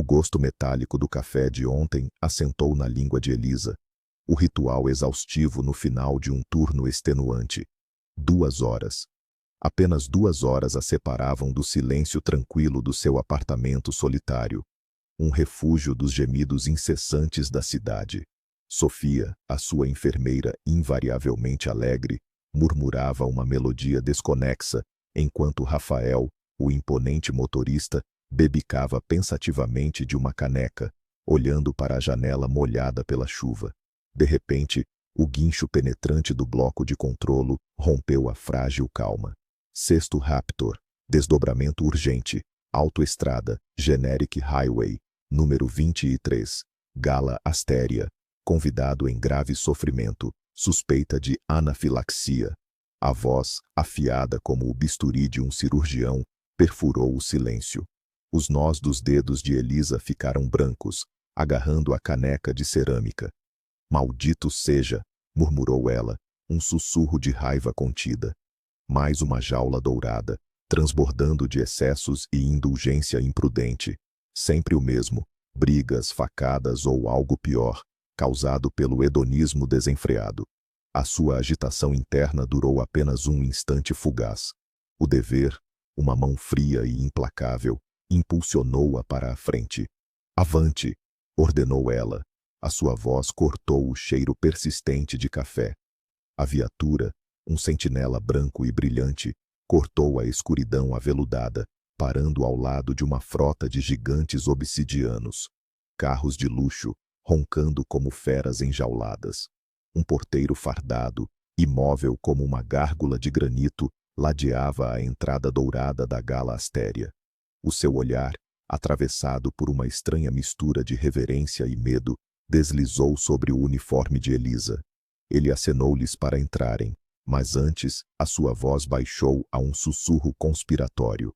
gosto metálico do café de ontem assentou na língua de Elisa. O ritual exaustivo no final de um turno extenuante. 2 horas. Apenas 2 horas a separavam do silêncio tranquilo do seu apartamento solitário. Um refúgio dos gemidos incessantes da cidade. Sofia, a sua enfermeira invariavelmente alegre, murmurava uma melodia desconexa, enquanto Rafael, o imponente motorista, bebicava pensativamente de uma caneca, olhando para a janela molhada pela chuva. De repente, o guincho penetrante do bloco de controlo rompeu a frágil calma. Sexto Raptor, desdobramento urgente, autoestrada, Generic Highway, número 23, Gala Astéria, convidado em grave sofrimento, suspeita de anafilaxia. A voz, afiada como o bisturi de um cirurgião, perfurou o silêncio. Os nós dos dedos de Elisa ficaram brancos, agarrando a caneca de cerâmica. Maldito seja, murmurou ela, um sussurro de raiva contida. Mais uma jaula dourada, transbordando de excessos e indulgência imprudente. Sempre o mesmo, brigas, facadas ou algo pior, causado pelo hedonismo desenfreado. A sua agitação interna durou apenas um instante fugaz. O dever, uma mão fria e implacável, impulsionou-a para a frente. Avante! Ordenou ela. A sua voz cortou o cheiro persistente de café. A viatura, um sentinela branco e brilhante, cortou a escuridão aveludada, parando ao lado de uma frota de gigantes obsidianos. Carros de luxo, roncando como feras enjauladas. Um porteiro fardado, imóvel como uma gárgula de granito, ladeava a entrada dourada da Gala Astéria. O seu olhar, atravessado por uma estranha mistura de reverência e medo, deslizou sobre o uniforme de Elisa. Ele acenou-lhes para entrarem, mas antes a sua voz baixou a um sussurro conspiratório.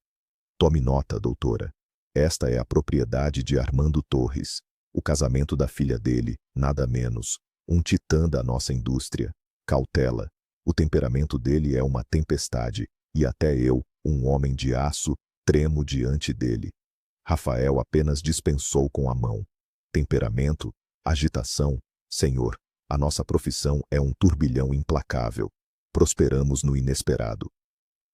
Tome nota, doutora. Esta é a propriedade de Armando Torres. O casamento da filha dele, nada menos. Um titã da nossa indústria. Cautela. O temperamento dele é uma tempestade, e até eu, um homem de aço, tremo diante dele. Rafael apenas dispensou com a mão. Temperamento, agitação, senhor, a nossa profissão é um turbilhão implacável. Prosperamos no inesperado.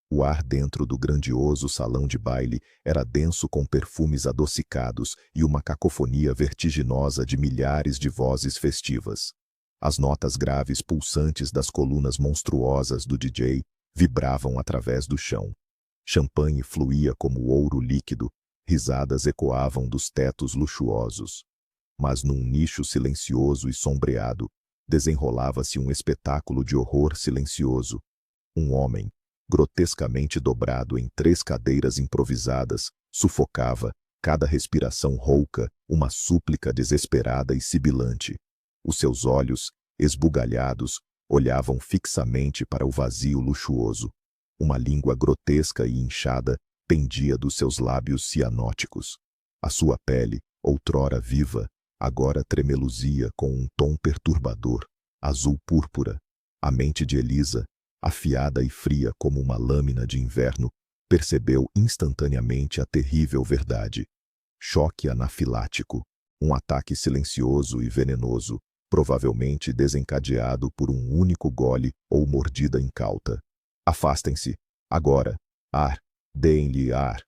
O ar dentro do grandioso salão de baile era denso com perfumes adocicados e uma cacofonia vertiginosa de milhares de vozes festivas. As notas graves pulsantes das colunas monstruosas do DJ vibravam através do chão. Champanhe fluía como ouro líquido, risadas ecoavam dos tetos luxuosos. Mas num nicho silencioso e sombreado, desenrolava-se um espetáculo de horror silencioso. Um homem, grotescamente dobrado em 3 cadeiras improvisadas, sufocava, cada respiração rouca, uma súplica desesperada e sibilante. Os seus olhos, esbugalhados, olhavam fixamente para o vazio luxuoso. Uma língua grotesca e inchada pendia dos seus lábios cianóticos. A sua pele, outrora viva, agora tremeluzia com um tom perturbador, azul púrpura. A mente de Elisa, afiada e fria como uma lâmina de inverno, percebeu instantaneamente a terrível verdade. Choque anafilático, um ataque silencioso e venenoso, provavelmente desencadeado por um único gole ou mordida incauta. Afastem-se, agora, ar, deem-lhe ar.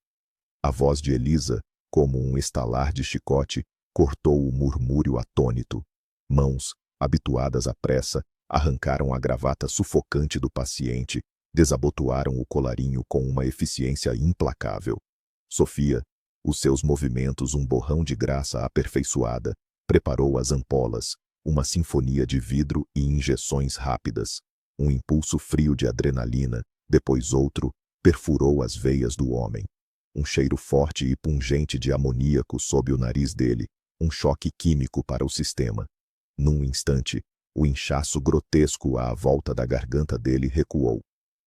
A voz de Elisa, como um estalar de chicote, cortou o murmúrio atônito. Mãos, habituadas à pressa, arrancaram a gravata sufocante do paciente, desabotoaram o colarinho com uma eficiência implacável. Sofia, os seus movimentos um borrão de graça aperfeiçoada, preparou as ampolas, uma sinfonia de vidro e injeções rápidas. Um impulso frio de adrenalina, depois outro, perfurou as veias do homem. Um cheiro forte e pungente de amoníaco sob o nariz dele, um choque químico para o sistema. Num instante, o inchaço grotesco à volta da garganta dele recuou.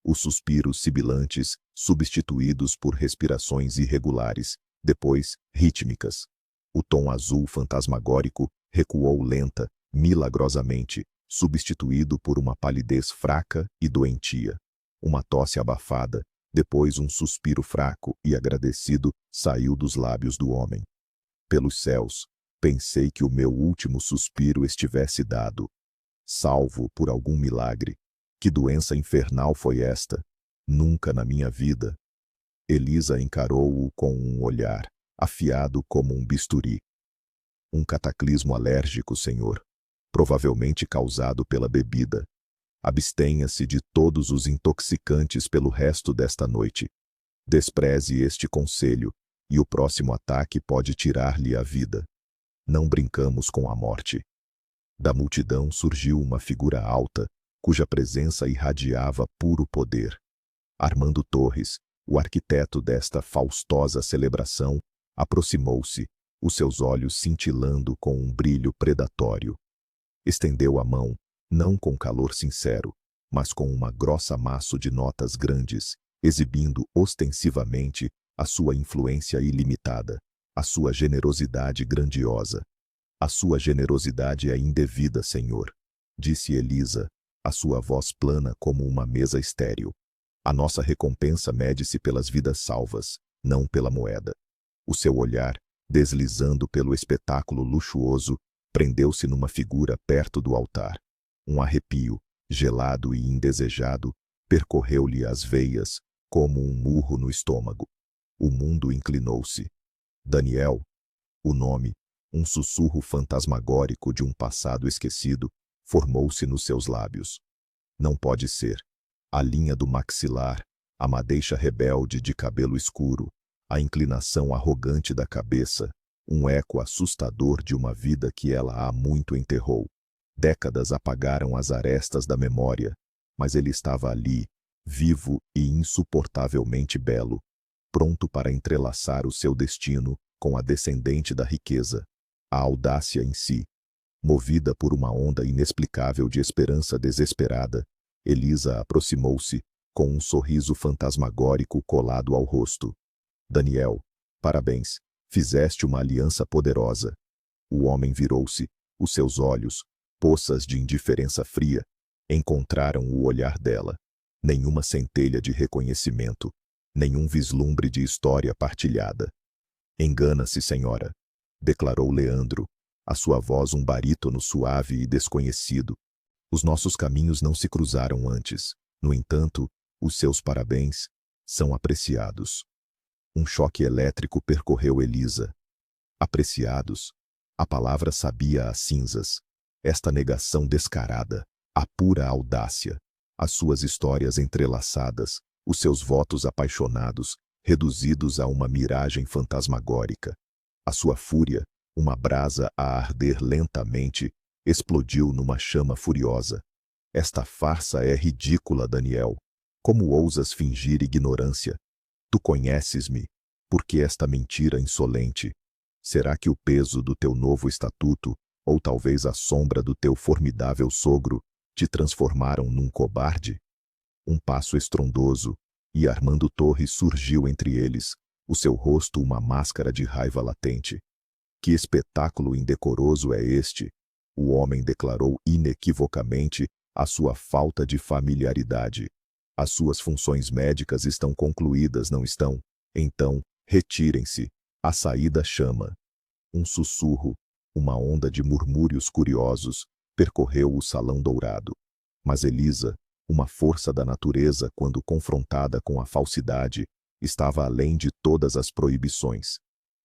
Os suspiros sibilantes, substituídos por respirações irregulares, depois rítmicas. O tom azul fantasmagórico recuou lenta, milagrosamente, substituído por uma palidez fraca e doentia. Uma tosse abafada, depois um suspiro fraco e agradecido saiu dos lábios do homem. pelos céus, pensei que o meu último suspiro estivesse dado. Salvo por algum milagre. Que doença infernal foi esta? Nunca na minha vida. Elisa encarou-o com um olhar, afiado como um bisturi. Um cataclismo alérgico, senhor. Provavelmente causado pela bebida. Abstenha-se de todos os intoxicantes pelo resto desta noite. Despreze este conselho, e o próximo ataque pode tirar-lhe a vida. Não brincamos com a morte. Da multidão surgiu uma figura alta, cuja presença irradiava puro poder. Armando Torres, o arquiteto desta faustosa celebração, aproximou-se, os seus olhos cintilando com um brilho predatório. Estendeu a mão, não com calor sincero, mas com uma grossa maço de notas grandes, exibindo ostensivamente a sua influência ilimitada, a sua generosidade grandiosa. A sua generosidade é indevida, senhor, disse Elisa, a sua voz plana como uma mesa estéril. A nossa recompensa mede-se pelas vidas salvas, não pela moeda. O seu olhar, deslizando pelo espetáculo luxuoso, prendeu-se numa figura perto do altar. Um arrepio, gelado e indesejado, percorreu-lhe as veias, como um murro no estômago. O mundo inclinou-se. Daniel, o nome, um sussurro fantasmagórico de um passado esquecido, formou-se nos seus lábios. Não pode ser. A linha do maxilar, a madeixa rebelde de cabelo escuro, a inclinação arrogante da cabeça, um eco assustador de uma vida que ela há muito enterrou. Décadas apagaram as arestas da memória, mas ele estava ali, vivo e insuportavelmente belo, pronto para entrelaçar o seu destino com a descendente da riqueza, a audácia em si. Movida por uma onda inexplicável de esperança desesperada, Elisa aproximou-se, com um sorriso fantasmagórico colado ao rosto. Daniel, parabéns, fizeste uma aliança poderosa. O homem virou-se, os seus olhos, poças de indiferença fria, encontraram o olhar dela. Nenhuma centelha de reconhecimento, nenhum vislumbre de história partilhada. Engana-se, senhora, declarou Leandro, a sua voz um barítono suave e desconhecido. Os nossos caminhos não se cruzaram antes. No entanto, os seus parabéns são apreciados. Um choque elétrico percorreu Elisa. Apreciados. A palavra sabia às cinzas. Esta negação descarada, a pura audácia, as suas histórias entrelaçadas, os seus votos apaixonados, reduzidos a uma miragem fantasmagórica. A sua fúria, uma brasa a arder lentamente, explodiu numa chama furiosa. Esta farsa é ridícula, Daniel. Como ousas fingir ignorância? Tu conheces-me. Por que esta mentira insolente? Será que o peso do teu novo estatuto, ou talvez a sombra do teu formidável sogro, te transformaram num cobarde? Um passo estrondoso, e Armando Torres surgiu entre eles, o seu rosto uma máscara de raiva latente. Que espetáculo indecoroso é este? O homem declarou inequivocamente a sua falta de familiaridade. As suas funções médicas estão concluídas, não estão? Então, retirem-se. A saída chama. Um sussurro, uma onda de murmúrios curiosos, percorreu o salão dourado. Mas Elisa, uma força da natureza quando confrontada com a falsidade, estava além de todas as proibições.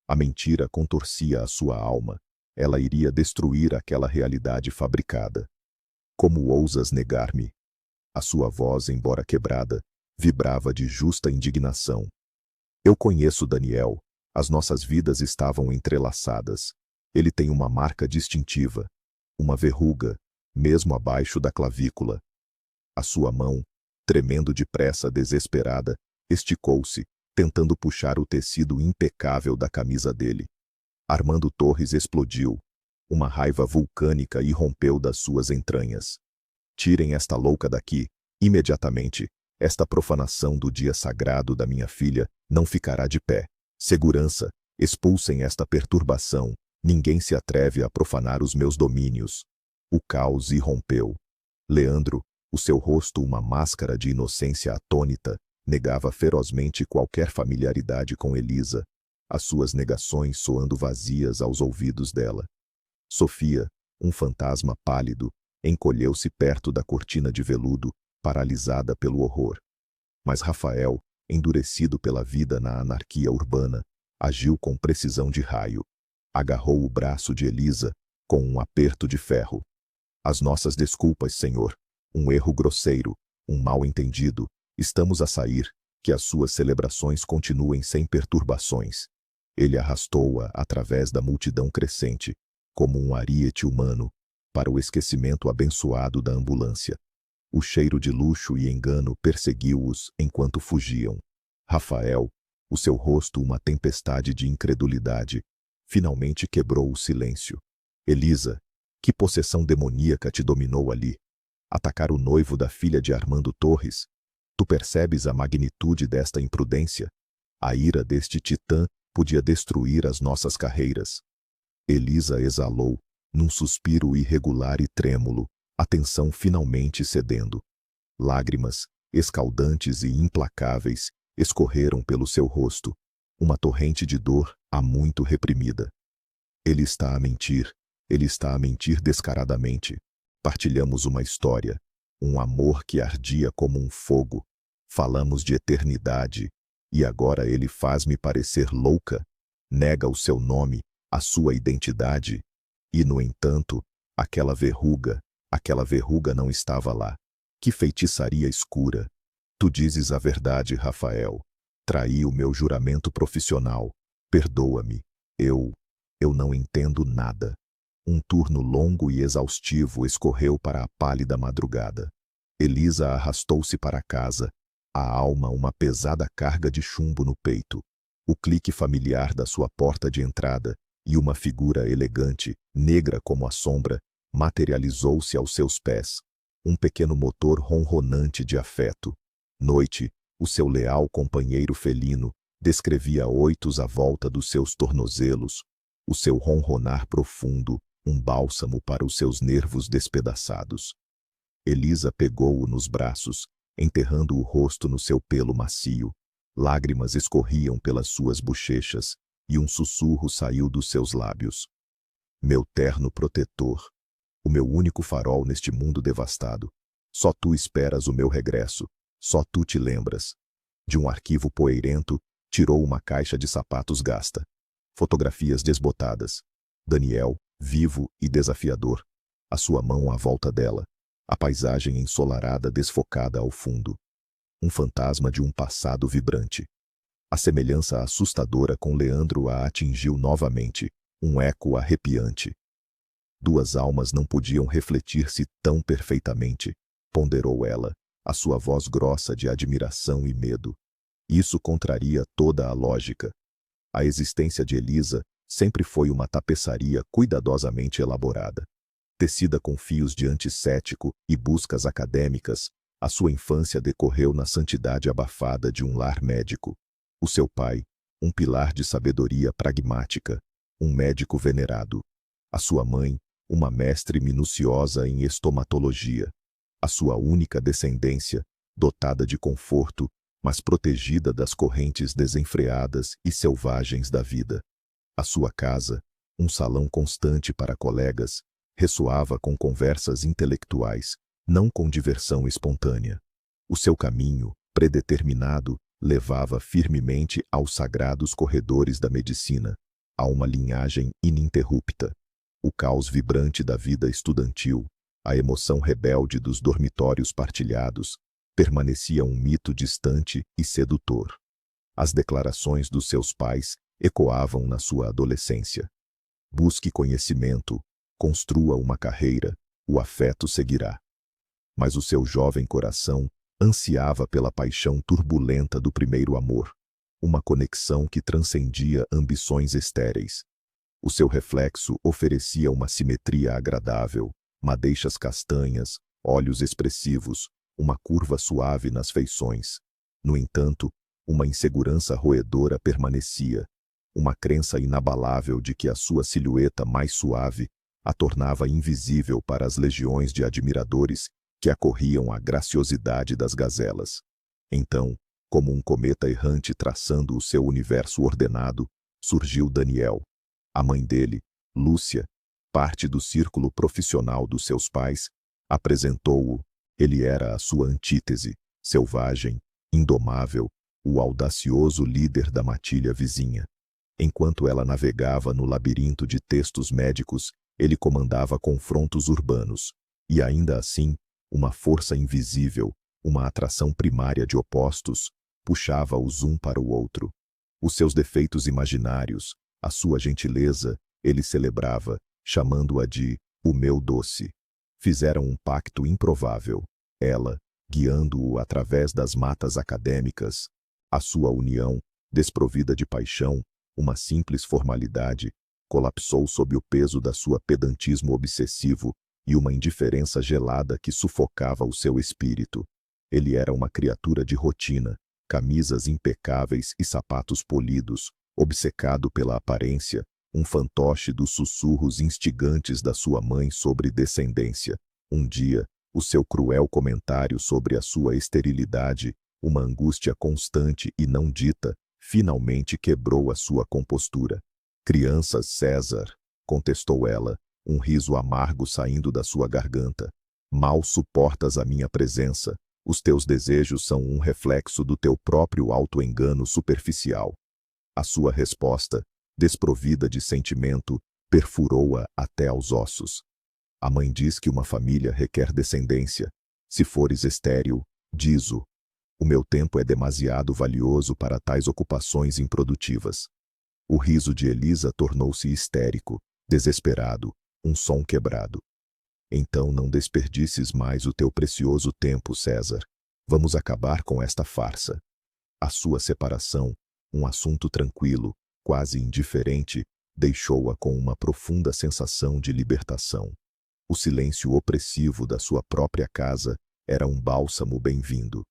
A mentira contorcia a sua alma. Ela iria destruir aquela realidade fabricada. Como ousas negar-me? A sua voz, embora quebrada, vibrava de justa indignação. Eu conheço Daniel. As nossas vidas estavam entrelaçadas. Ele tem uma marca distintiva, uma verruga, mesmo abaixo da clavícula. A sua mão, tremendo depressa desesperada, esticou-se, tentando puxar o tecido impecável da camisa dele. Armando Torres explodiu. Uma raiva vulcânica irrompeu das suas entranhas. Tirem esta louca daqui, imediatamente. Esta profanação do dia sagrado da minha filha não ficará de pé. Segurança, expulsem esta perturbação. Ninguém se atreve a profanar os meus domínios. O caos irrompeu. Leandro, o seu rosto uma máscara de inocência atônita, negava ferozmente qualquer familiaridade com Elisa. as suas negações soando vazias aos ouvidos dela. Sofia, um fantasma pálido, encolheu-se perto da cortina de veludo, paralisada pelo horror. Mas Rafael, endurecido pela vida na anarquia urbana, agiu com precisão de raio. Agarrou o braço de Elisa, com um aperto de ferro. As nossas desculpas, senhor. Um erro grosseiro, um mal-entendido. Estamos a sair, que as suas celebrações continuem sem perturbações. Ele arrastou-a através da multidão crescente, como um ariete humano, para o esquecimento abençoado da ambulância. O cheiro de luxo e engano perseguiu-os enquanto fugiam. Rafael, o seu rosto uma tempestade de incredulidade, finalmente quebrou o silêncio. Elisa, que possessão demoníaca te dominou ali? Atacar o noivo da filha de Armando Torres? Tu percebes a magnitude desta imprudência? A ira deste titã podia destruir as nossas carreiras. Elisa exalou, num suspiro irregular e trêmulo, a tensão finalmente cedendo. Lágrimas, escaldantes e implacáveis, escorreram pelo seu rosto, uma torrente de dor há muito reprimida. Ele está a mentir descaradamente. Partilhamos uma história, um amor que ardia como um fogo. Falamos de eternidade, e agora ele faz-me parecer louca. Nega o seu nome, a sua identidade, e, no entanto, aquela verruga não estava lá. Que feitiçaria escura! Tu dizes a verdade, Rafael. Traí o meu juramento profissional. Perdoa-me. Eu não entendo nada. Um turno longo e exaustivo escorreu para a pálida madrugada. Elisa arrastou-se para casa, a alma uma pesada carga de chumbo no peito. O clique familiar da sua porta de entrada e uma figura elegante, negra como a sombra, materializou-se aos seus pés. Um pequeno motor ronronante de afeto. Noite, o seu leal companheiro felino, descrevia oitos à volta dos seus tornozelos, o seu ronronar profundo, um bálsamo para os seus nervos despedaçados. Elisa pegou-o nos braços, enterrando o rosto no seu pelo macio. Lágrimas escorriam pelas suas bochechas, e um sussurro saiu dos seus lábios. Meu terno protetor, o meu único farol neste mundo devastado. Só tu esperas o meu regresso, só tu te lembras. De um arquivo poeirento, tirou uma caixa de sapatos gasta. Fotografias desbotadas. Daniel, vivo e desafiador. A sua mão à volta dela. A paisagem ensolarada desfocada ao fundo. Um fantasma de um passado vibrante. A semelhança assustadora com Leandro a atingiu novamente, um eco arrepiante. Duas almas não podiam refletir-se tão perfeitamente, ponderou ela, a sua voz grossa de admiração e medo. Isso contraria toda a lógica. A existência de Elisa sempre foi uma tapeçaria cuidadosamente elaborada. Tecida com fios de antissético e buscas acadêmicas, a sua infância decorreu na santidade abafada de um lar médico. O seu pai, um pilar de sabedoria pragmática, um médico venerado. A sua mãe, uma mestre minuciosa em estomatologia. A sua única descendência, dotada de conforto, mas protegida das correntes desenfreadas e selvagens da vida. A sua casa, um salão constante para colegas, ressoava com conversas intelectuais, não com diversão espontânea. O seu caminho, predeterminado, levava firmemente aos sagrados corredores da medicina, a uma linhagem ininterrupta. O caos vibrante da vida estudantil, a emoção rebelde dos dormitórios partilhados, permanecia um mito distante e sedutor. As declarações dos seus pais ecoavam na sua adolescência. Busque conhecimento, construa uma carreira, o afeto seguirá. Mas o seu jovem coração ansiava pela paixão turbulenta do primeiro amor, uma conexão que transcendia ambições estéreis. O seu reflexo oferecia uma simetria agradável, madeixas castanhas, olhos expressivos, uma curva suave nas feições. No entanto, uma insegurança roedora permanecia, uma crença inabalável de que a sua silhueta mais suave a tornava invisível para as legiões de admiradores que acorriam à graciosidade das gazelas. Então, como um cometa errante traçando o seu universo ordenado, surgiu Daniel. A mãe dele, Lúcia, parte do círculo profissional dos seus pais, apresentou-o. Ele era a sua antítese, selvagem, indomável, o audacioso líder da matilha vizinha. Enquanto ela navegava no labirinto de textos médicos, ele comandava confrontos urbanos. E ainda assim, uma força invisível, uma atração primária de opostos, puxava-os um para o outro. Os seus defeitos imaginários, a sua gentileza, ele celebrava, chamando-a de "o meu doce". Fizeram um pacto improvável. Ela, guiando-o através das matas acadêmicas. A sua união, desprovida de paixão, uma simples formalidade, colapsou sob o peso da sua pedantismo obsessivo e uma indiferença gelada que sufocava o seu espírito. Ele era uma criatura de rotina, camisas impecáveis e sapatos polidos, obcecado pela aparência, um fantoche dos sussurros instigantes da sua mãe sobre descendência. Um dia, o seu cruel comentário sobre a sua esterilidade, uma angústia constante e não dita, finalmente quebrou a sua compostura. "Crianças, César", contestou ela, um riso amargo saindo da sua garganta. "Mal suportas a minha presença. Os teus desejos são um reflexo do teu próprio auto-engano superficial." A sua resposta, desprovida de sentimento, perfurou-a até aos ossos. "A mãe diz que uma família requer descendência. Se fores estéril, diz-o. O meu tempo é demasiado valioso para tais ocupações improdutivas." O riso de Elisa tornou-se histérico, desesperado, um som quebrado. "Então não desperdices mais o teu precioso tempo, César. Vamos acabar com esta farsa." A sua separação, um assunto tranquilo, quase indiferente, deixou-a com uma profunda sensação de libertação. O silêncio opressivo da sua própria casa era um bálsamo bem-vindo.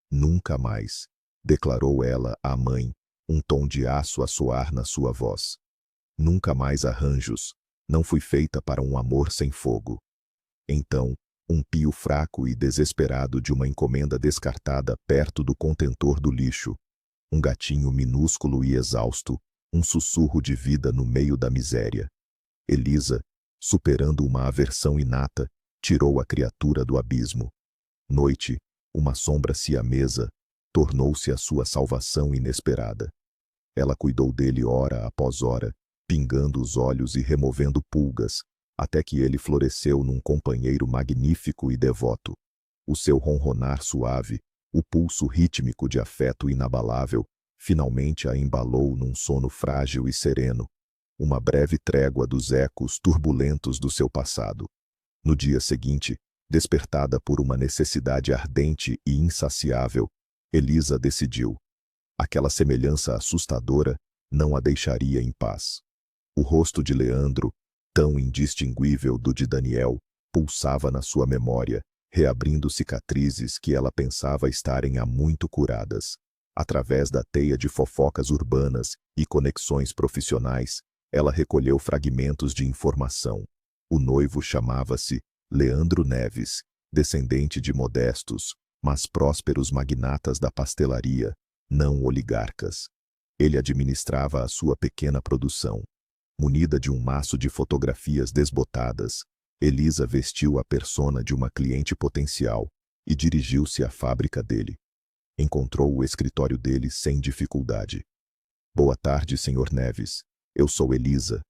"Nunca mais", declarou ela à mãe, um tom de aço a soar na sua voz. "Nunca mais arranjos. Não fui feita para um amor sem fogo." Então, um pio fraco e desesperado de uma encomenda descartada perto do contentor do lixo. Um gatinho minúsculo e exausto, um sussurro de vida no meio da miséria. Elisa, superando uma aversão inata, tirou a criatura do abismo. Noite, uma sombra siamesa, tornou-se a sua salvação inesperada. Ela cuidou dele hora após hora, pingando os olhos e removendo pulgas, até que ele floresceu num companheiro magnífico e devoto. O seu ronronar suave, o pulso rítmico de afeto inabalável, finalmente a embalou num sono frágil e sereno, uma breve trégua dos ecos turbulentos do seu passado. No dia seguinte, despertada por uma necessidade ardente e insaciável, Elisa decidiu. Aquela semelhança assustadora não a deixaria em paz. O rosto de Leandro, tão indistinguível do de Daniel, pulsava na sua memória, reabrindo cicatrizes que ela pensava estarem há muito curadas. Através da teia de fofocas urbanas e conexões profissionais, ela recolheu fragmentos de informação. O noivo chamava-se Leandro Neves, descendente de modestos, mas prósperos magnatas da pastelaria, não oligarcas. Ele administrava a sua pequena produção. Munida de um maço de fotografias desbotadas, Elisa vestiu a persona de uma cliente potencial e dirigiu-se à fábrica dele. Encontrou o escritório dele sem dificuldade. "Boa tarde, Sr. Neves. Eu sou Elisa.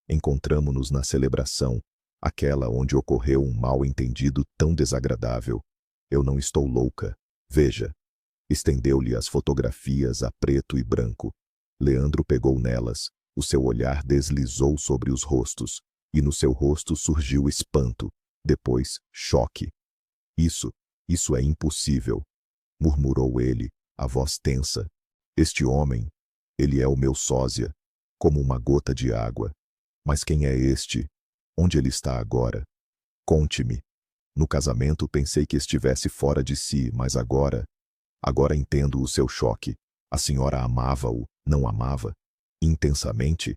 Encontramo-nos na celebração, aquela onde ocorreu um mal-entendido tão desagradável. Eu não estou louca. Veja." Estendeu-lhe as fotografias a preto e branco. Leandro pegou nelas, o seu olhar deslizou sobre os rostos, e no seu rosto surgiu espanto, depois choque. Isso é impossível", murmurou ele, a voz tensa. "Este homem, ele é o meu sósia, como uma gota de água. Mas quem é este? Onde ele está agora? Conte-me. No casamento pensei que estivesse fora de si, mas agora entendo o seu choque. A senhora amava-o, não amava? Intensamente?"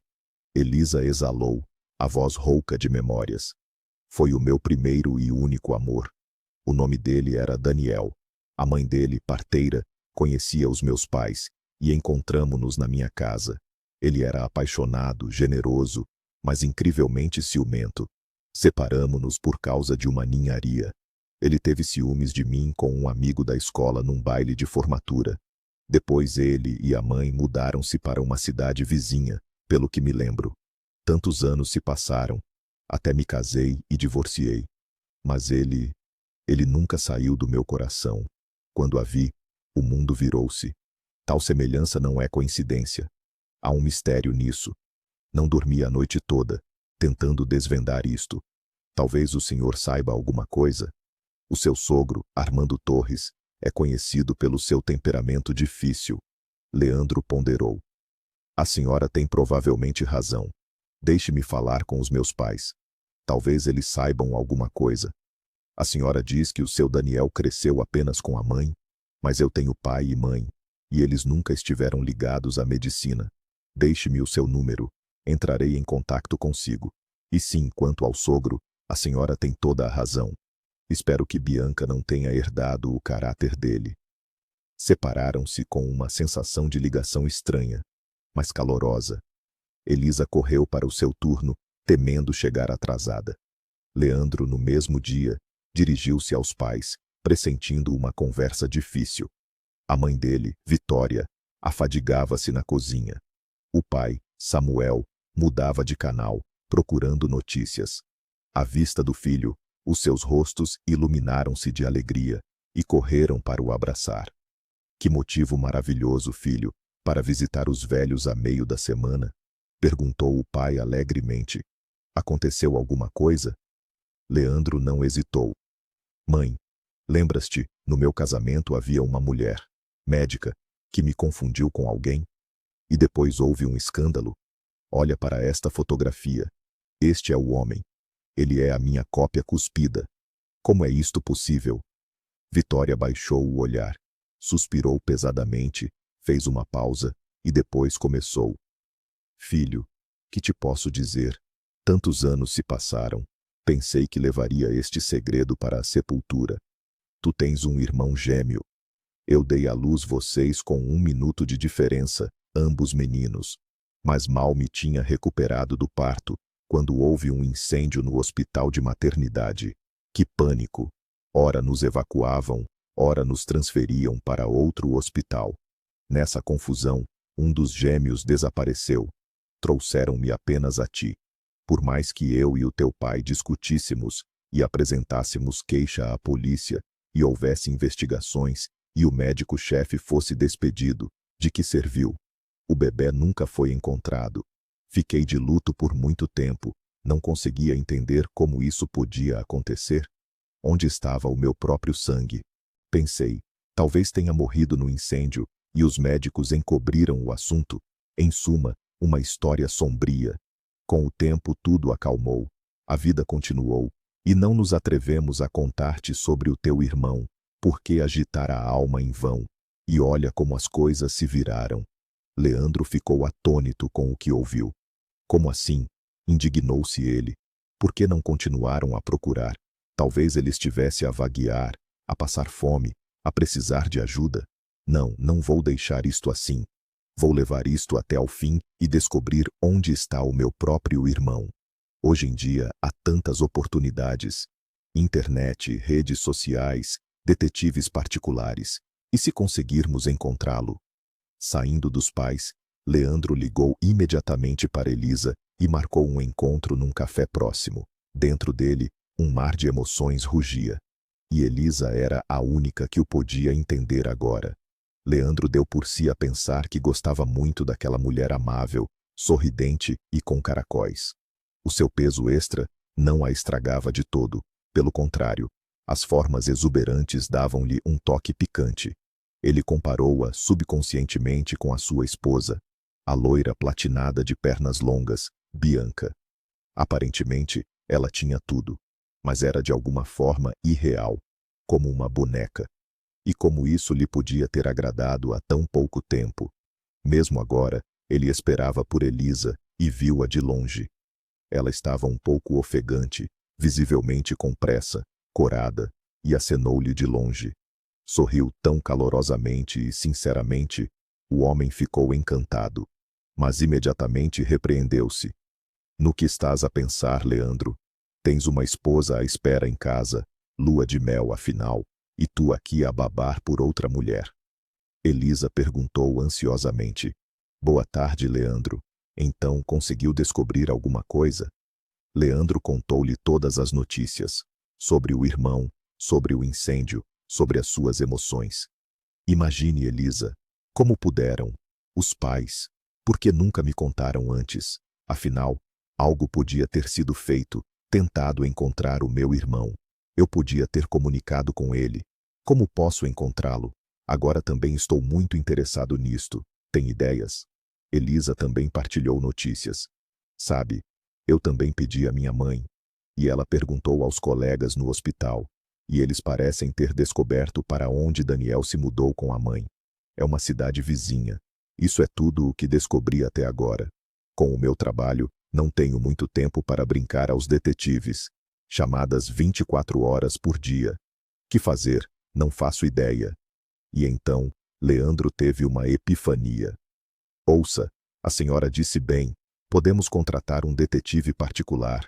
Elisa exalou, a voz rouca de memórias. "Foi o meu primeiro e único amor. O nome dele era Daniel. A mãe dele, parteira, conhecia os meus pais, e encontramo-nos na minha casa. Ele era apaixonado, generoso, mas incrivelmente ciumento. Separamo-nos por causa de uma ninharia. Ele teve ciúmes de mim com um amigo da escola num baile de formatura. Depois ele e a mãe mudaram-se para uma cidade vizinha, pelo que me lembro. Tantos anos se passaram, até me casei e divorciei. Mas ele nunca saiu do meu coração. Quando a vi, o mundo virou-se. Tal semelhança não é coincidência. Há um mistério nisso. Não dormi a noite toda, tentando desvendar isto. Talvez o senhor saiba alguma coisa. O seu sogro, Armando Torres, é conhecido pelo seu temperamento difícil. Leandro ponderou. A senhora tem provavelmente razão. Deixe-me falar com os meus pais. Talvez eles saibam alguma coisa. A senhora diz que o seu Daniel cresceu apenas com a mãe, mas eu tenho pai e mãe, e eles nunca estiveram ligados à medicina. Deixe-me o seu número. Entrarei em contato consigo. E sim, quanto ao sogro, a senhora tem toda a razão. Espero que Bianca não tenha herdado o caráter dele. Separaram-se com uma sensação de ligação estranha, mas calorosa. Elisa correu para o seu turno, temendo chegar atrasada. Leandro, no mesmo dia, dirigiu-se aos pais, pressentindo uma conversa difícil. A mãe dele, Vitória, afadigava-se na cozinha. O pai, Samuel, mudava de canal, procurando notícias. À vista do filho, os seus rostos iluminaram-se de alegria e correram para o abraçar. Que motivo maravilhoso, filho, para visitar os velhos a meio da semana? Perguntou o pai alegremente. Aconteceu alguma coisa? Leandro não hesitou. Mãe, lembras-te, no meu casamento havia uma mulher, médica, que me confundiu com alguém? E depois houve um escândalo? Olha para esta fotografia. Este é o homem. Ele é a minha cópia cuspida. Como é isto possível? Vitória baixou o olhar, suspirou pesadamente, fez uma pausa e depois começou. Filho, que te posso dizer? Tantos anos se passaram. Pensei que levaria este segredo para a sepultura. Tu tens um irmão gêmeo. Eu dei à luz vocês com 1 minuto de diferença, ambos meninos. Mas mal me tinha recuperado do parto, quando houve um incêndio no hospital de maternidade. Que pânico! Ora nos evacuavam, ora nos transferiam para outro hospital. Nessa confusão, um dos gêmeos desapareceu. Trouxeram-me apenas a ti. Por mais que eu e o teu pai discutíssemos e apresentássemos queixa à polícia e houvesse investigações e o médico-chefe fosse despedido, de que serviu? O bebê nunca foi encontrado. Fiquei de luto por muito tempo, não conseguia entender como isso podia acontecer. Onde estava o meu próprio sangue? Pensei, talvez tenha morrido no incêndio e os médicos encobriram o assunto. Em suma, uma história sombria. Com o tempo tudo acalmou, a vida continuou, e não nos atrevemos a contar-te sobre o teu irmão, porque agitar a alma em vão. E olha como as coisas se viraram. Leandro ficou atônito com o que ouviu. Como assim? Indignou-se ele. Por que não continuaram a procurar? Talvez ele estivesse a vaguear, a passar fome, a precisar de ajuda. Não, não vou deixar isto assim. Vou levar isto até ao fim e descobrir onde está o meu próprio irmão. Hoje em dia há tantas oportunidades. Internet, redes sociais, detetives particulares. E se conseguirmos encontrá-lo? Saindo dos pais, Leandro ligou imediatamente para Elisa e marcou um encontro num café próximo. Dentro dele, um mar de emoções rugia. E Elisa era a única que o podia entender agora. Leandro deu por si a pensar que gostava muito daquela mulher amável, sorridente e com caracóis. O seu peso extra não a estragava de todo, pelo contrário, as formas exuberantes davam-lhe um toque picante. Ele comparou-a subconscientemente com a sua esposa, a loira platinada de pernas longas, Bianca. Aparentemente, ela tinha tudo, mas era de alguma forma irreal, como uma boneca. E como isso lhe podia ter agradado há tão pouco tempo? Mesmo agora, ele esperava por Elisa e viu-a de longe. Ela estava um pouco ofegante, visivelmente com pressa, corada, e acenou-lhe de longe. Sorriu tão calorosamente e sinceramente, o homem ficou encantado. mas imediatamente repreendeu-se. No que estás a pensar, Leandro? Tens uma esposa à espera em casa, lua de mel afinal, e tu aqui a babar por outra mulher. Elisa perguntou ansiosamente. Boa tarde, Leandro. Então conseguiu descobrir alguma coisa? Leandro contou-lhe todas as notícias. Sobre o irmão, sobre o incêndio, sobre as suas emoções. Imagine, Elisa. Como puderam? Os pais. Por que nunca me contaram antes? Afinal, algo podia ter sido feito, tentado encontrar o meu irmão. Eu podia ter comunicado com ele. Como posso encontrá-lo? Agora também estou muito interessado nisto. Tem ideias? Elisa também partilhou notícias. Sabe, eu também pedi à minha mãe. E ela perguntou aos colegas no hospital. E eles parecem ter descoberto para onde Daniel se mudou com a mãe. É uma cidade vizinha. Isso é tudo o que descobri até agora. Com o meu trabalho, não tenho muito tempo para brincar aos detetives. Chamadas 24 horas por dia. Que fazer? Não faço ideia. E então, Leandro teve uma epifania. Ouça, a senhora disse bem, podemos contratar um detetive particular.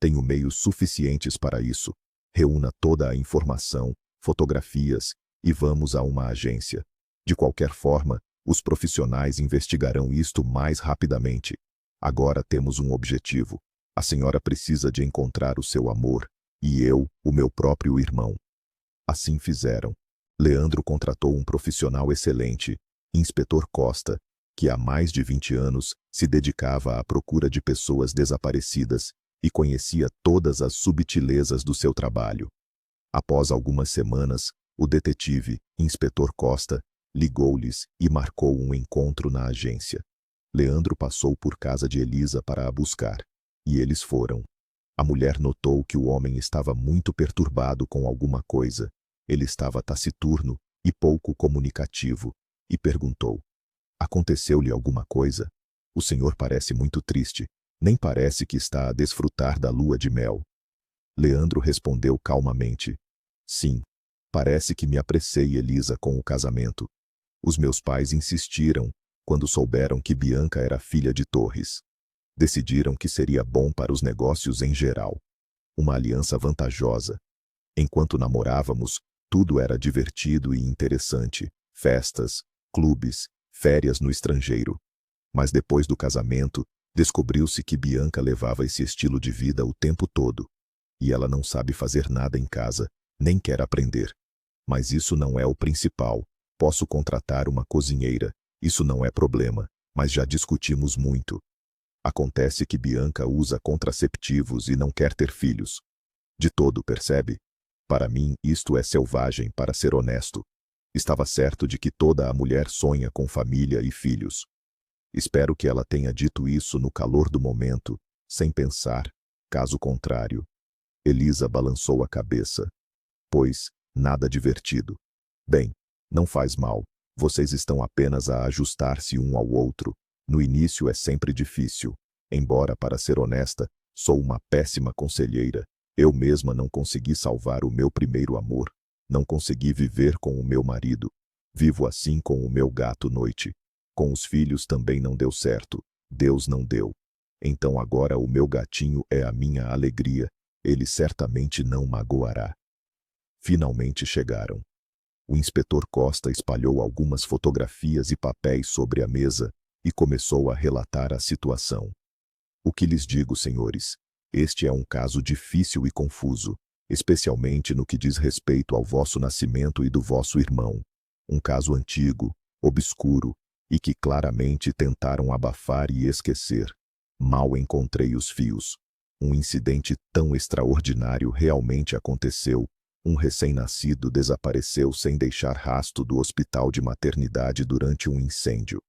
Tenho meios suficientes para isso. Reúna toda a informação, fotografias, e vamos a uma agência. De qualquer forma, os profissionais investigarão isto mais rapidamente. Agora temos um objetivo. A senhora precisa de encontrar o seu amor, e eu, o meu próprio irmão. Assim fizeram. Leandro contratou um profissional excelente, Inspetor Costa, que há mais de 20 anos se dedicava à procura de pessoas desaparecidas e conhecia todas as subtilezas do seu trabalho. Após algumas semanas, o detetive, Inspetor Costa, ligou-lhes e marcou um encontro na agência. Leandro passou por casa de Elisa para a buscar, e eles foram. A mulher notou que o homem estava muito perturbado com alguma coisa. Ele estava taciturno e pouco comunicativo, e perguntou: aconteceu-lhe alguma coisa? O senhor parece muito triste. Nem parece que está a desfrutar da lua de mel. Leandro respondeu calmamente: sim, parece que me apressei, Elisa, com o casamento. Os meus pais insistiram, quando souberam que Bianca era filha de Torres. Decidiram que seria bom para os negócios em geral. Uma aliança vantajosa. Enquanto namorávamos, tudo era divertido e interessante. Festas, clubes, férias no estrangeiro. Mas depois do casamento, descobriu-se que Bianca levava esse estilo de vida o tempo todo. E ela não sabe fazer nada em casa, nem quer aprender. Mas isso não é o principal. Posso contratar uma cozinheira. Isso não é problema, mas já discutimos muito. Acontece que Bianca usa contraceptivos e não quer ter filhos. De todo, percebe? Para mim, isto é selvagem, para ser honesto. Estava certo de que toda a mulher sonha com família e filhos. Espero que ela tenha dito isso no calor do momento, sem pensar. Caso contrário. Elisa balançou a cabeça. Pois, nada divertido. Bem, não faz mal. Vocês estão apenas a ajustar-se um ao outro. No início é sempre difícil. Embora, para ser honesta, sou uma péssima conselheira. Eu mesma não consegui salvar o meu primeiro amor. Não consegui viver com o meu marido. Vivo assim com o meu gato Noite. Com os filhos também não deu certo. Deus não deu. Então agora o meu gatinho é a minha alegria. Ele certamente não magoará. Finalmente chegaram. O inspetor Costa espalhou algumas fotografias e papéis sobre a mesa e começou a relatar a situação. O que lhes digo, senhores? Este é um caso difícil e confuso, especialmente no que diz respeito ao vosso nascimento e do vosso irmão. Um caso antigo, obscuro, e que claramente tentaram abafar e esquecer. Mal encontrei os fios. Um incidente tão extraordinário realmente aconteceu. Um recém-nascido desapareceu sem deixar rastro do hospital de maternidade durante um incêndio.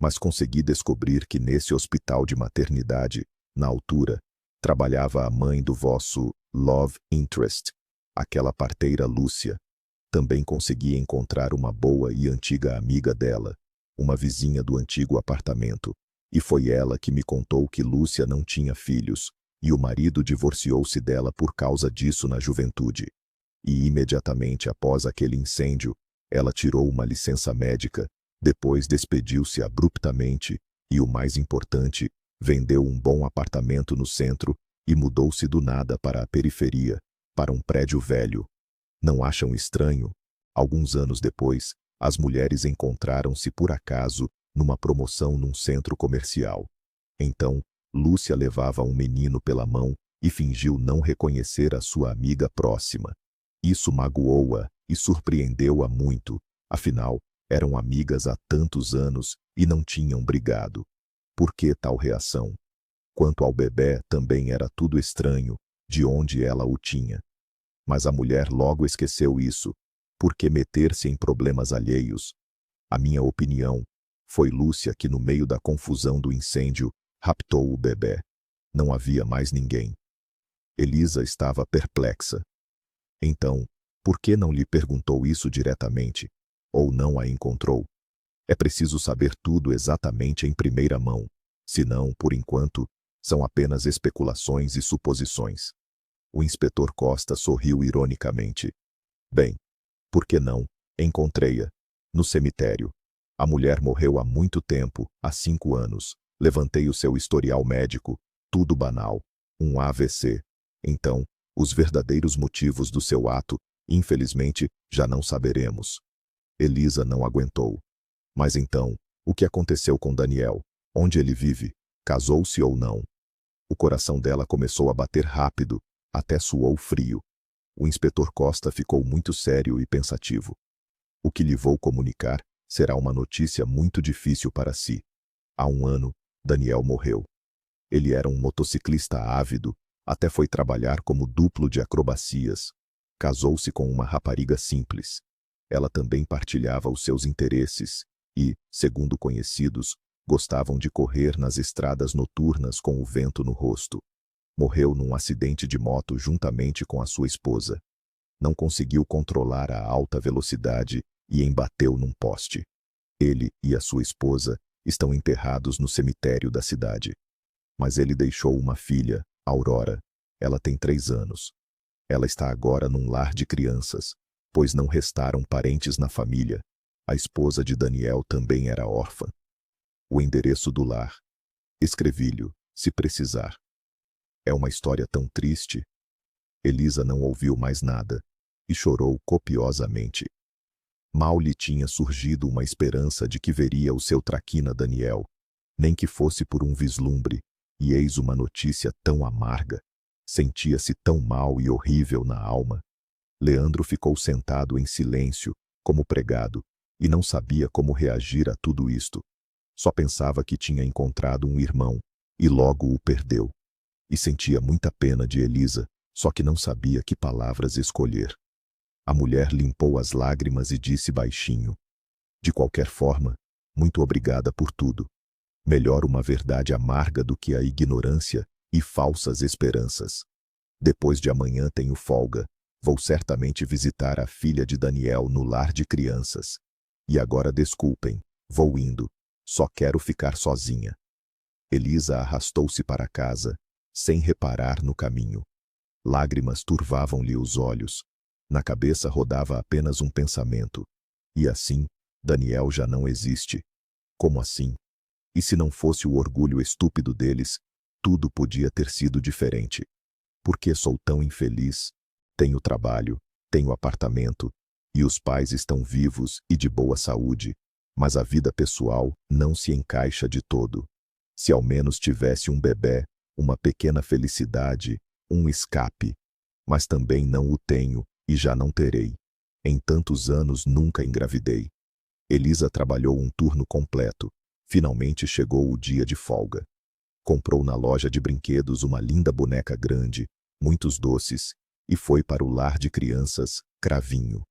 Mas consegui descobrir que nesse hospital de maternidade, na altura, trabalhava a mãe do vosso love interest, aquela parteira Lúcia. Também consegui encontrar uma boa e antiga amiga dela, uma vizinha do antigo apartamento, e foi ela que me contou que Lúcia não tinha filhos, e o marido divorciou-se dela por causa disso na juventude. E imediatamente após aquele incêndio, ela tirou uma licença médica, depois despediu-se abruptamente E o mais importante, vendeu um bom apartamento no centro e mudou-se do nada para a periferia, para um prédio velho. Não acham estranho? Alguns anos depois, as mulheres encontraram-se por acaso numa promoção num centro comercial. Então, Lúcia levava um menino pela mão e fingiu não reconhecer a sua amiga próxima. Isso magoou-a e surpreendeu-a muito, afinal, eram amigas há tantos anos e não tinham brigado. Por que tal reação? Quanto ao bebê, também era tudo estranho, de onde ela o tinha. Mas a mulher logo esqueceu isso. Por que meter-se em problemas alheios? A minha opinião, foi Lúcia que no meio da confusão do incêndio, raptou o bebê. Não havia mais ninguém. Elisa estava perplexa. Então, por que não lhe perguntou isso diretamente? Ou não a encontrou? É preciso saber tudo exatamente em primeira mão. Senão, por enquanto, são apenas especulações e suposições. O inspetor Costa sorriu ironicamente. Bem, por que não? Encontrei-a. No cemitério. A mulher morreu há muito tempo, há 5 anos. Levantei o seu historial médico. Tudo banal. Um AVC. Então, os verdadeiros motivos do seu ato, infelizmente, já não saberemos. Elisa não aguentou. Mas então, o que aconteceu com Daniel? Onde ele vive? Casou-se ou não? O coração dela começou a bater rápido, até suou frio. O inspetor Costa ficou muito sério e pensativo. O que lhe vou comunicar será uma notícia muito difícil para si. Há 1 ano, Daniel morreu. Ele era um motociclista ávido, até foi trabalhar como duplo de acrobacias. Casou-se com uma rapariga simples. Ela também partilhava os seus interesses e, segundo conhecidos, gostavam de correr nas estradas noturnas com o vento no rosto. Morreu num acidente de moto juntamente com a sua esposa. Não conseguiu controlar a alta velocidade e embateu num poste. Ele e a sua esposa estão enterrados no cemitério da cidade. Mas ele deixou uma filha, Aurora. Ela tem 3 anos. Ela está agora num lar de crianças, pois não restaram parentes na família. A esposa de Daniel também era órfã. O endereço do lar. Escrevi-lhe, se precisar. É uma história tão triste. Elisa não ouviu mais nada e chorou copiosamente. Mal lhe tinha surgido uma esperança de que veria o seu traquina Daniel, nem que fosse por um vislumbre, e eis uma notícia tão amarga. Sentia-se tão mal e horrível na alma. Leandro ficou sentado em silêncio, como pregado, e não sabia como reagir a tudo isto. Só pensava que tinha encontrado um irmão, e logo o perdeu. E sentia muita pena de Elisa, só que não sabia que palavras escolher. A mulher limpou as lágrimas e disse baixinho: de qualquer forma, muito obrigada por tudo. Melhor uma verdade amarga do que a ignorância e falsas esperanças. Depois de amanhã tenho folga. Vou certamente visitar a filha de Daniel no lar de crianças. E agora desculpem, vou indo. Só quero ficar sozinha. Elisa arrastou-se para casa, sem reparar no caminho. Lágrimas turvavam-lhe os olhos. Na cabeça rodava apenas um pensamento. E assim, Daniel já não existe. Como assim? E se não fosse o orgulho estúpido deles, tudo podia ter sido diferente. Por que sou tão infeliz? Tenho trabalho, tenho apartamento, e os pais estão vivos e de boa saúde, mas a vida pessoal não se encaixa de todo. Se ao menos tivesse um bebê, uma pequena felicidade, um escape. Mas também não o tenho, e já não terei. Em tantos anos nunca engravidei. Elisa trabalhou um turno completo. Finalmente chegou o dia de folga. Comprou na loja de brinquedos uma linda boneca grande, muitos doces, e foi para o lar de crianças, Cravinho.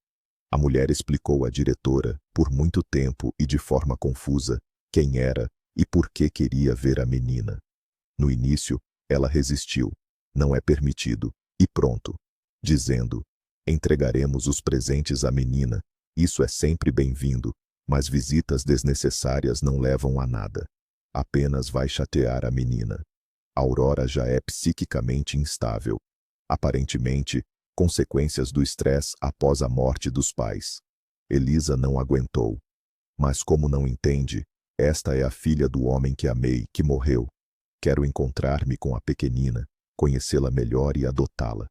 A mulher explicou à diretora, por muito tempo e de forma confusa, quem era e por que queria ver a menina. No início, ela resistiu. Não é permitido. E pronto. Dizendo: entregaremos os presentes à menina. Isso é sempre bem-vindo, mas visitas desnecessárias não levam a nada. Apenas vai chatear a menina. Aurora já é psiquicamente instável. Aparentemente, consequências do estresse após a morte dos pais. Elisa não aguentou. Mas como não entende, Esta é a filha do homem que amei, que morreu. Quero encontrar-me com a pequenina, conhecê-la melhor e adotá-la.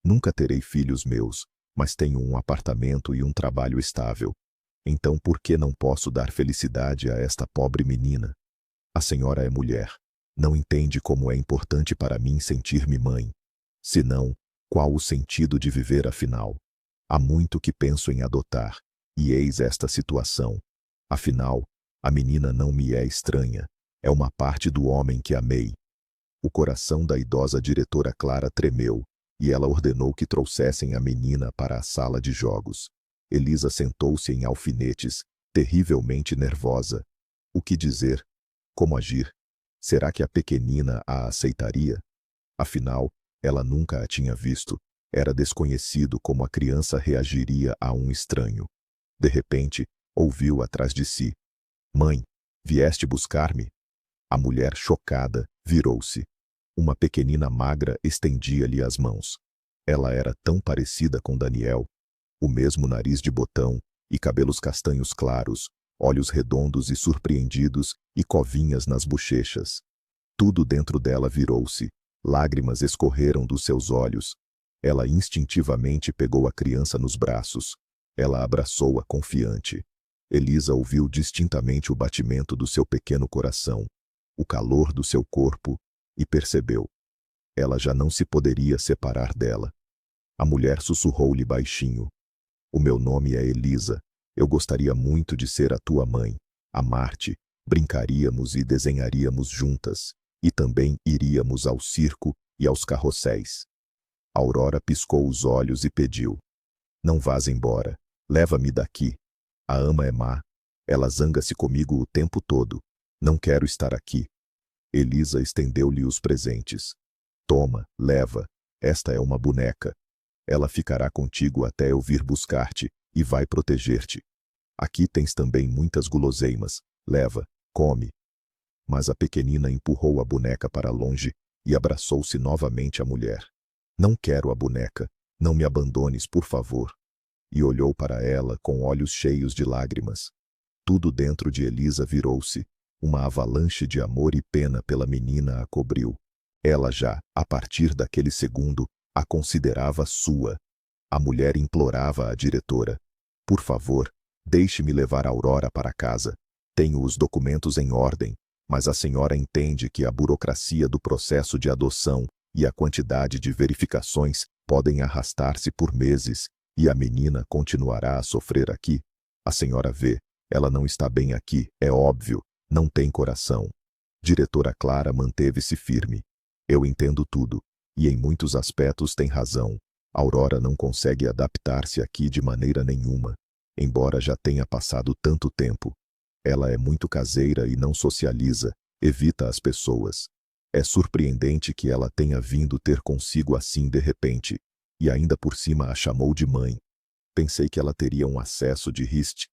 Nunca terei filhos meus, mas tenho um apartamento e um trabalho estável. Então por que não posso dar felicidade a esta pobre menina? A senhora é mulher. Não entende como é importante para mim sentir-me mãe. Se não, qual o sentido de viver afinal? Há muito que penso em adotar, e eis esta situação. Afinal, a menina não me é estranha. É uma parte do homem que amei. O coração da idosa diretora Clara tremeu, e ela ordenou que trouxessem a menina para a sala de jogos. Elisa sentou-se em alfinetes, terrivelmente nervosa. O que dizer? Como agir? Será que a pequenina a aceitaria? Afinal, ela nunca a tinha visto. Era desconhecido como a criança reagiria a um estranho. De repente, ouviu atrás de si: "Mãe, vieste buscar-me?" A mulher, chocada, virou-se. Uma pequenina magra estendia-lhe as mãos. Ela era tão parecida com Daniel. O mesmo nariz de botão e cabelos castanhos claros, olhos redondos e surpreendidos e covinhas nas bochechas. Tudo dentro dela virou-se. Lágrimas escorreram dos seus olhos. Ela instintivamente pegou a criança nos braços. Ela abraçou-a confiante. Elisa ouviu distintamente o batimento do seu pequeno coração, o calor do seu corpo, e percebeu. Ela já não se poderia separar dela. A mulher sussurrou-lhe baixinho: "O meu nome é Elisa. Eu gostaria muito de ser a tua mãe, amar-te, brincaríamos e desenharíamos juntas, e também iríamos ao circo e aos carrosséis." Aurora piscou os olhos e pediu: "Não vás embora. Leva-me daqui. A ama é má. Ela zanga-se comigo o tempo todo. Não quero estar aqui." Elisa estendeu-lhe os presentes. "Toma, leva. Esta é uma boneca. Ela ficará contigo até eu vir buscar-te, e vai proteger-te. Aqui tens também muitas guloseimas. Leva, come." Mas a pequenina empurrou a boneca para longe e abraçou-se novamente à mulher. "Não quero a boneca. Não me abandones, por favor." E olhou para ela com olhos cheios de lágrimas. Tudo dentro de Elisa virou-se. Uma avalanche de amor e pena pela menina a cobriu. Ela já, a partir daquele segundo, a considerava sua. A mulher implorava à diretora: "Por favor, deixe-me levar Aurora para casa. Tenho os documentos em ordem, mas a senhora entende que a burocracia do processo de adoção e a quantidade de verificações podem arrastar-se por meses, e a menina continuará a sofrer aqui. A senhora vê, ela não está bem aqui, é óbvio, não tem coração." Diretora Clara manteve-se firme. "Eu entendo tudo, e em muitos aspectos tem razão. Aurora não consegue adaptar-se aqui de maneira nenhuma, embora já tenha passado tanto tempo. Ela é muito caseira e não socializa, evita as pessoas. É surpreendente que ela tenha vindo ter consigo assim de repente, e ainda por cima a chamou de mãe. Pensei que ela teria um acesso de riste,